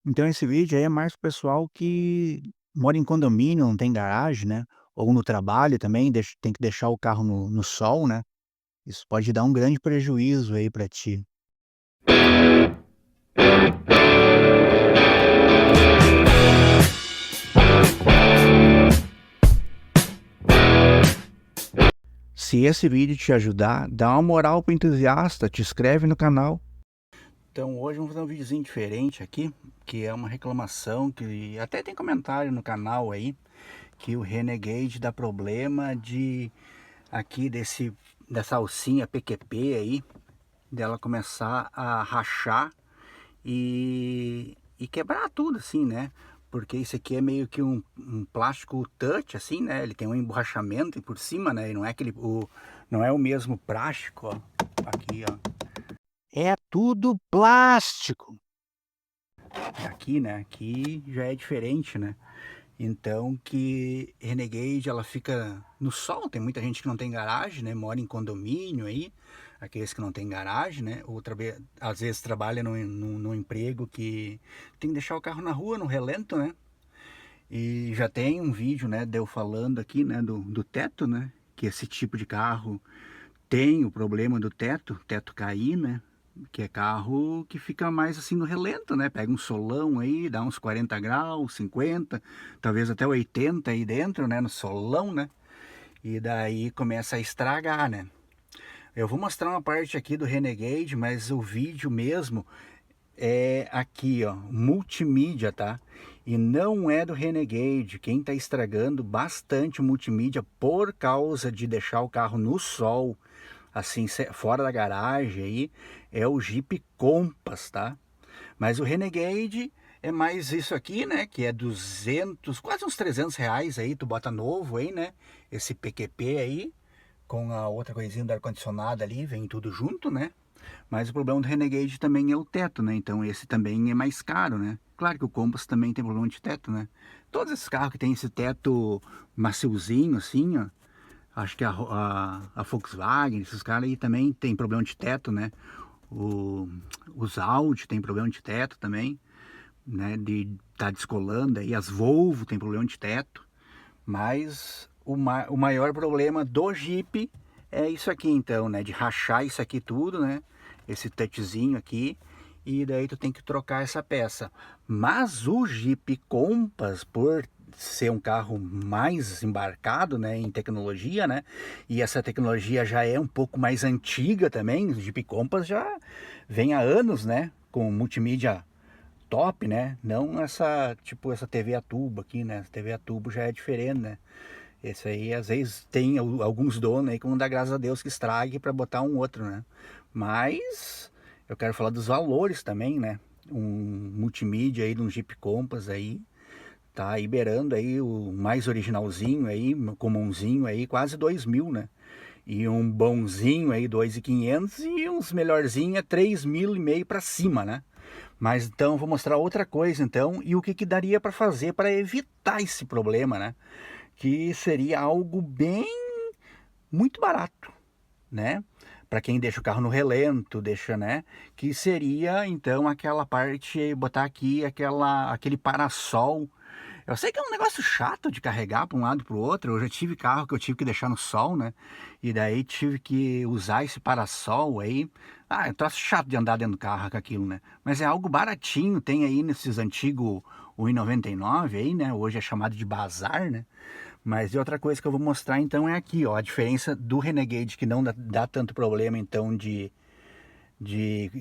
Então esse vídeo aí é mais pro pessoal que mora em condomínio, não tem garagem, né, ou no trabalho também tem que deixar o carro no sol, né, isso pode dar um grande prejuízo aí pra ti. Se esse vídeo te ajudar, dá uma moral pro entusiasta, te inscreve no canal. Então hoje vamos fazer um videozinho diferente aqui, que é uma reclamação que até tem comentário no canal aí, que o Renegade dá problema de aqui dessa alcinha PQP aí, dela começar a rachar e quebrar tudo assim, né? Porque isso aqui é meio que um plástico touch assim, né? Ele tem um emborrachamento por cima, né? E não é não é o mesmo plástico, ó. Aqui, ó. É tudo plástico. Aqui, né? Aqui já é diferente, né? Então que Renegade ela fica no sol, tem muita gente que não tem garagem, né? Mora em condomínio aí, aqueles que não tem garagem, né? Ou às vezes trabalha num emprego que tem que deixar o carro na rua, no relento, né? E já tem um vídeo, né, de eu falando aqui, né, do teto, né? Que esse tipo de carro tem o problema do teto cair, né? Que é carro que fica mais assim no relento, né? Pega um solão aí, dá uns 40 graus, 50, talvez até 80 aí dentro, né? No solão, né? E daí começa a estragar, né? Eu vou mostrar uma parte aqui do Renegade, mas o vídeo mesmo é aqui, ó, multimídia, tá? E não é do Renegade. Quem tá estragando bastante o multimídia por causa de deixar o carro no sol, assim, fora da garagem aí, é o Jeep Compass, tá? Mas o Renegade é mais isso aqui, né? Que é 200, quase uns 300 reais aí, tu bota novo aí, né? Esse PQP aí, com a outra coisinha do ar-condicionado ali, vem tudo junto, né? Mas o problema do Renegade também é o teto, né? Então esse também é mais caro, né? Claro que o Compass também tem problema de teto, né? Todos esses carros que tem esse teto maciozinho assim, ó, acho que a Volkswagen, esses caras aí também tem problema de teto, né? O, os Audi tem problema de teto também, né? De tá descolando aí. As Volvo tem problema de teto. Mas o maior problema do Jeep é isso aqui então, né? De rachar isso aqui tudo, né? Esse touchzinho aqui. E daí tu tem que trocar essa peça. Mas o Jeep Compass, por ser um carro mais embarcado, né, em tecnologia, né, e essa tecnologia já é um pouco mais antiga também, o Jeep Compass já vem há anos, né, com multimídia top, né, não essa, tipo, essa TV a tubo aqui, né, essa TV a tubo já é diferente, né, esse aí às vezes tem alguns donos aí que vão dar graças a Deus que estrague para botar um outro, né, mas eu quero falar dos valores também, né, um multimídia aí de um Jeep Compass aí, tá liberando aí o mais originalzinho aí, comunzinho aí, quase 2.000, né? E um bonzinho aí, 2.500 e uns melhorzinho é 3.500 para cima, né? Mas então vou mostrar outra coisa então e o que que daria para fazer para evitar esse problema, né? Que seria algo bem muito barato, né? Para quem deixa o carro no relento, deixa, né? Que seria então aquela parte, botar aqui aquele parasol. Eu sei que é um negócio chato de carregar para um lado e para o outro. Eu já tive carro que eu tive que deixar no sol, né? E daí tive que usar esse parasol aí. Ah, eu tô chato de andar dentro do carro com aquilo, né? Mas é algo baratinho, tem aí nesses antigos 1,99 aí, né? Hoje é chamado de bazar, né? Mas e outra coisa que eu vou mostrar então é aqui, ó, a diferença do Renegade que não dá tanto problema então de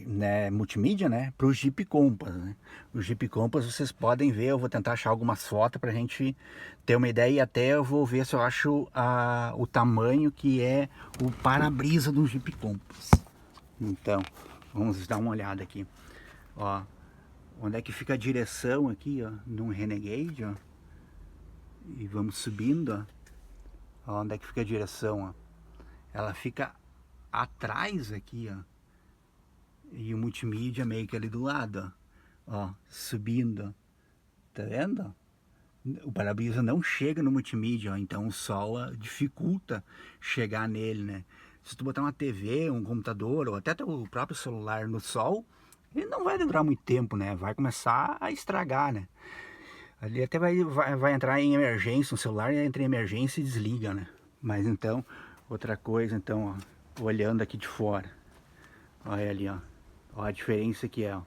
né, multimídia, né, para o Jeep Compass, né? O Jeep Compass vocês podem ver, eu vou tentar achar algumas fotos para a gente ter uma ideia e até eu vou ver se eu acho o tamanho que é o para-brisa do Jeep Compass. Então, vamos dar uma olhada aqui, ó, onde é que fica a direção aqui, ó, num Renegade, ó, e vamos subindo, ó, onde é que fica a direção, ó, ela fica atrás aqui, ó, e o multimídia meio que ali do lado, ó, subindo, tá vendo? O para-brisa não chega no multimídia, ó, então o sol dificulta chegar nele, né? Se tu botar uma TV, um computador ou até o próprio celular no sol, ele não vai durar muito tempo, né? Vai começar a estragar, né? Ali até vai entrar em emergência, o celular entra em emergência e desliga, né? Mas então, outra coisa, então, ó, olhando aqui de fora, olha ali, ó a diferença que é, ó.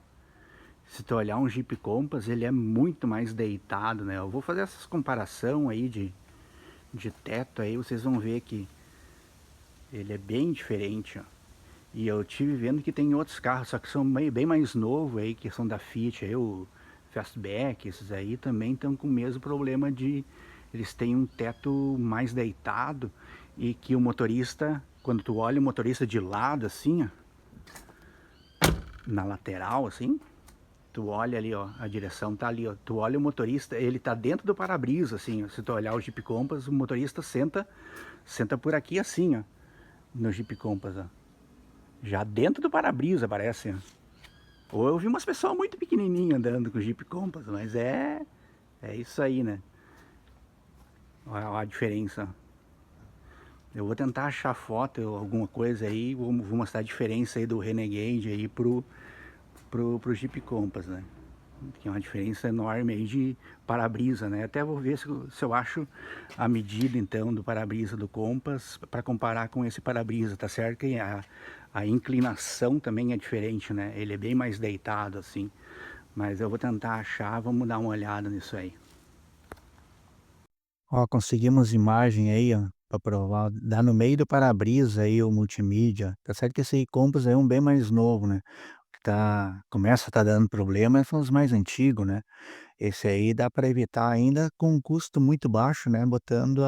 Se tu olhar um Jeep Compass, ele é muito mais deitado, né? Eu vou fazer essas comparação aí de teto aí, vocês vão ver que ele é bem diferente, ó. E eu tive vendo que tem outros carros, só que são bem mais novos aí, que são da Fiat, aí o Fastback, esses aí também estão com o mesmo problema de eles têm um teto mais deitado e que o motorista, quando tu olha o motorista de lado assim, ó, na lateral assim, tu olha ali, ó, a direção tá ali, ó, tu olha o motorista, ele tá dentro do para-brisa assim, ó, se tu olhar o Jeep Compass, o motorista senta por aqui assim, ó, no Jeep Compass, ó. Já dentro do para-brisa parece, ó. Ou eu vi umas pessoas muito pequenininhas andando com o Jeep Compass, mas é isso aí, né? Olha a diferença. Eu vou tentar achar foto, alguma coisa aí, vou mostrar a diferença aí do Renegade aí pro Jeep Compass, né? Que é uma diferença enorme aí de para-brisa, né? Até vou ver se eu acho a medida então do para-brisa do Compass para comparar com esse para-brisa, tá certo? Que a inclinação também é diferente, né? Ele é bem mais deitado assim. Mas eu vou tentar achar, vamos dar uma olhada nisso aí. Ó, conseguimos imagem aí, ó, pra provar. Dá no meio do para-brisa aí o multimídia. Tá certo que esse aí Compass é um bem mais novo, né? Que começa a tá dando problema são os mais antigos, né? Esse aí dá para evitar ainda com um custo muito baixo, né? Botando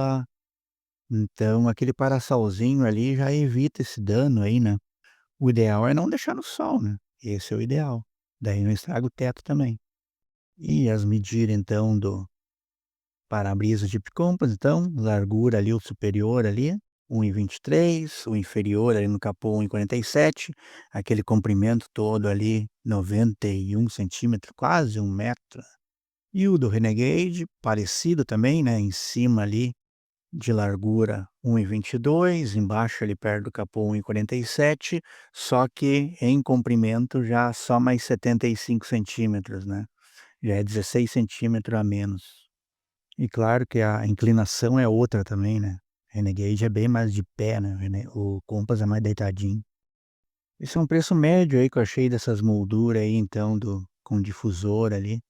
então aquele para-solzinho ali já evita esse dano aí, né? O ideal é não deixar no sol, né? Esse é o ideal. Daí não estraga o teto também. E as medidas então do para-brisa de Compass, então, largura ali, o superior ali, 1,23, o inferior ali no capô 1,47, aquele comprimento todo ali, 91 centímetros, quase 1 metro. E o do Renegade, parecido também, né, em cima ali, de largura 1,22, embaixo ali perto do capô 1,47, só que em comprimento já só mais 75 centímetros, né, já é 16 centímetros a menos. E claro que a inclinação é outra também, né. Renegade é bem mais de pé, né, o Compass é mais deitadinho. Esse é um preço médio aí que eu achei dessas molduras aí então do com difusor ali,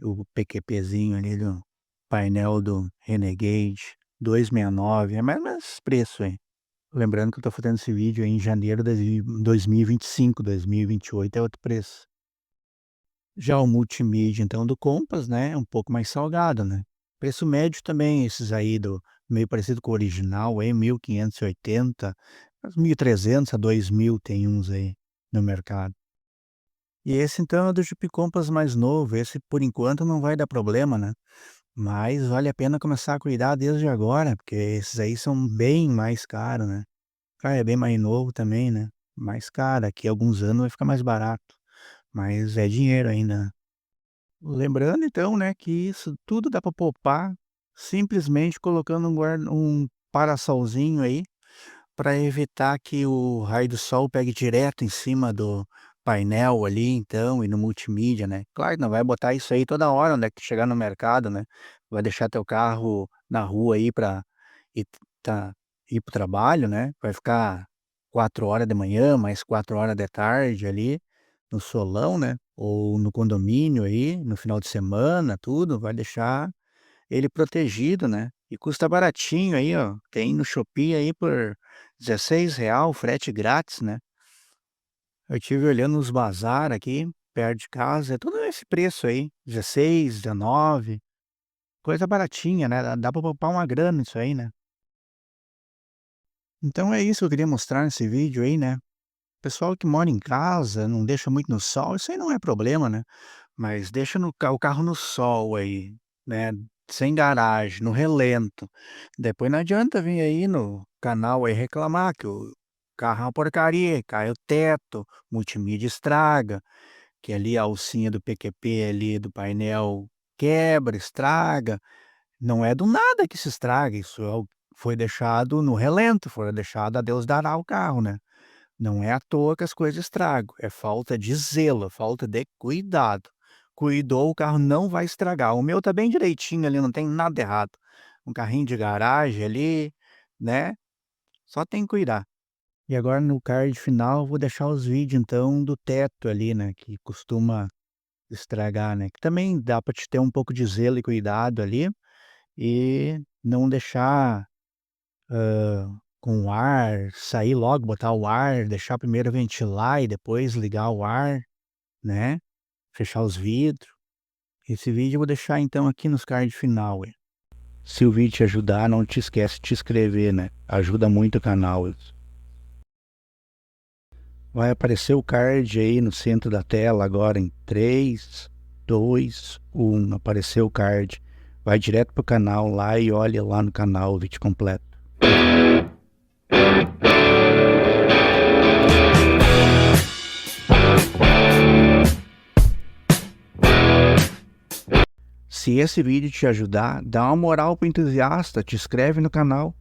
o PQPzinho ali do painel do Renegade, 269, é mais ou menos esse preço aí. Lembrando que eu tô fazendo esse vídeo aí em janeiro de 2025, 2028 é outro preço. Já o multimídia então do Compass, né, é um pouco mais salgado, né. Preço médio também esses aí do meio parecido com o original aí 1.580, uns 1.300 a 2.000 tem uns aí no mercado. E esse então é do Jeep Compass mais novo, esse por enquanto não vai dar problema, né, mas vale a pena começar a cuidar desde agora, porque esses aí são bem mais caros, né. Ah, é bem mais novo também, né, mais caro, daqui a alguns anos vai ficar mais barato, mas é dinheiro ainda, né. Lembrando então, né, que isso tudo dá para poupar simplesmente colocando um para-solzinho aí, para evitar que o raio do sol pegue direto em cima do painel ali então e no multimídia, né. Claro que não vai botar isso aí toda hora, onde é que chegar no mercado, né, vai deixar teu carro na rua aí para ir tá ir para o trabalho, né, vai ficar 4 horas de manhã, mais 4 horas da tarde ali, no solão, né, ou no condomínio aí, no final de semana, tudo, vai deixar ele protegido, né. E custa baratinho aí, ó, tem no Shopee aí por R$16, frete grátis, né. Eu tive olhando nos bazar aqui, perto de casa, é tudo esse preço aí, 16, 19, coisa baratinha, né, dá pra poupar uma grana isso aí, né. Então é isso que eu queria mostrar nesse vídeo aí, né. Pessoal que mora em casa, não deixa muito no sol, isso aí não é problema, né. Mas deixa o carro no sol aí, né, sem garagem, no relento. Depois não adianta vir aí no canal aí reclamar que o carro é uma porcaria, cai o teto, multimídia estraga, que ali a alcinha do PQP ali do painel quebra, estraga. Não é do nada que se estraga, isso foi deixado no relento, foi deixado a Deus dará o carro, né. Não é à toa que as coisas estragam, é falta de zelo, falta de cuidado. Cuidou, o carro não vai estragar. O meu tá bem direitinho ali, não tem nada errado. Um carrinho de garagem ali, né, só tem que cuidar. E agora no card final eu vou deixar os vídeos então do teto ali, né, que costuma estragar, né, que também dá para te ter um pouco de zelo e cuidado ali, e não deixar, com o ar, sair logo, botar o ar, deixar primeiro ventilar e depois ligar o ar, né, fechar os vidros. Esse vídeo eu vou deixar então aqui nos card final, ué. Se o vídeo te ajudar, não te esquece de te inscrever, né, ajuda muito o canal isso. Vai aparecer o card aí no centro da tela agora em 3, 2, 1. Apareceu o card. Vai direto pro canal lá e olha lá no canal o vídeo completo. Se esse vídeo te ajudar, dá uma moral pro entusiasta, te inscreve no canal.